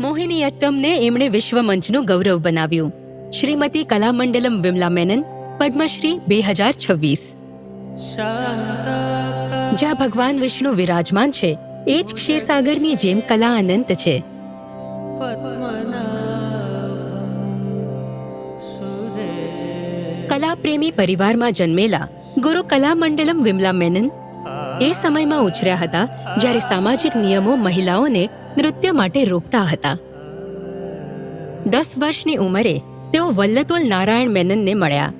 મોહિનીઅટ્ટમને એમણે વિશ્વમંચનું ગૌરવ બનાવ્યું. શ્રીમતી કલામંડલમ વિમલા મેનન, પદ્મશ્રી 2026. જ્યાં ભગવાન વિષ્ણુ વિરાજમાન છે, એ જ ક્ષીરસાગરની જેમ કલા અનંત છે. કલાપ્રેમી પરિવારમાં જન્મેલા ગુરુ કલામંડલમ વિમલા મેનન એ સમયમાં ઉછર્યા હતા જ્યારે સામાજિક નિયમો મહિલાઓને નૃત્ય માટે રોકતા હતા. 10 વર્ષની ઉંમરે તેઓ વલ્લતુલ નારાયણ મેનનને મળ્યા,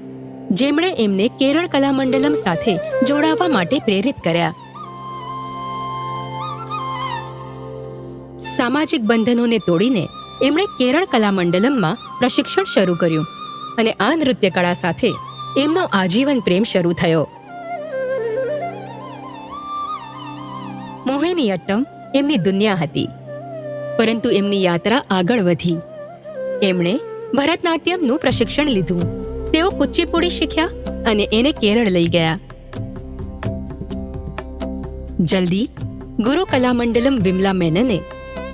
જેમણે એમને કેરળ કલામંડલમ સાથે જોડાવા માટે પ્રેરિત કર્યા. સામાજિક બંધનોને તોડીને એમણે કેરળ કલામંડલમમાં પ્રશિક્ષણ શરૂ કર્યું અને આ નૃત્ય કળા સાથે એમનો આજીવન પ્રેમ શરૂ થયો. મોહિનીઅટ્ટમ એમની દુનિયા હતી, પરંતુ એમની યાત્રા આગળ વધી. એમણે ભરતનાટ્યમનું પ્રશિક્ષણ લીધું, તેઓ કુચીપુડી શીખ્યા અને એને કેરળ લઈ ગયા. જલ્દી ગુરુ કલામંડલમ વિમલા મેનને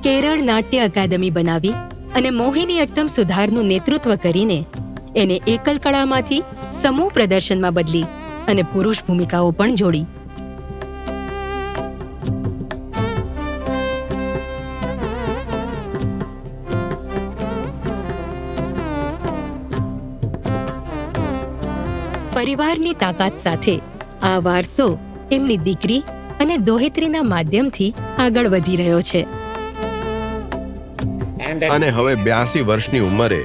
કેરળ નાટ્ય અકાદમી બનાવી અને મોહિનીઅટ્ટમ સુધારનું નેતૃત્વ કરીને એને એકલ કળામાંથી સમૂહ પ્રદર્શનમાં બદલી અને પુરુષ ભૂમિકાઓ પણ જોડી. પરિવારની તાકાત સાથે આ વારસો એમની દીકરી અને દોહિત્રીના માધ્યમથી આગળ વધી રહ્યો છે. અને હવે 82 વર્ષની ઉંમરે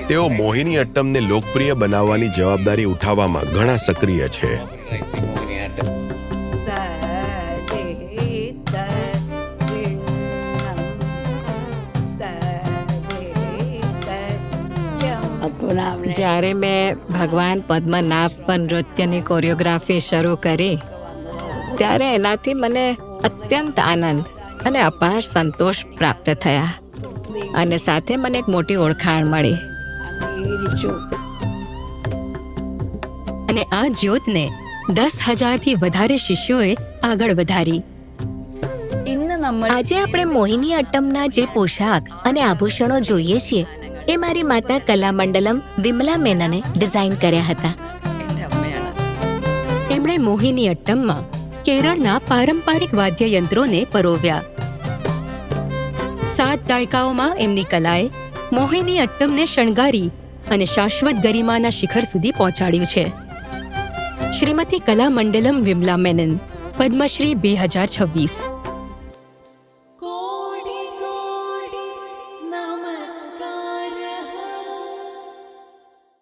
તેઓ મોહિનીઅટ્ટમને લોકપ્રિય બનાવવાની જવાબદારી ઉઠાવવામાં ઘણા સક્રિય છે. જ્યારે મેં ભગવાન પદ્મનાભ પર નૃત્યની કોરિયોગ્રાફી શરૂ કરી, ત્યારે એનાથી મને અત્યંત આનંદ અને અપાર સંતોષ પ્રાપ્ત થયા અને સાથે મને એક મોટી ઓળખાણ મળી. અને આ જ્યોતને 10,000થી વધારે શિષ્યોએ આગળ વધારી. આજે આપણે મોહિનીઅટ્ટમના જે પોશાક અને આભૂષણો જોઈએ છીએ, એ મારી માતા કલામંડલમ વિમલા મેનને ડિઝાઇન કર્યા હતા. એમણે મોહિનીઅટ્ટમમાં કેરળના પારંપરિક વાદ્યયંત્રોને પરોવ્યા. 7 દાયકાઓમાં એમની કલાએ મોહિનીઅટ્ટમને શણગારી અને શાશ્વત ગરિમાના શિખર સુધી પહોંચાડ્યું છે. શ્રીમતી કલામંડલમ વિમલા મેનન, પદ્મશ્રી 2026.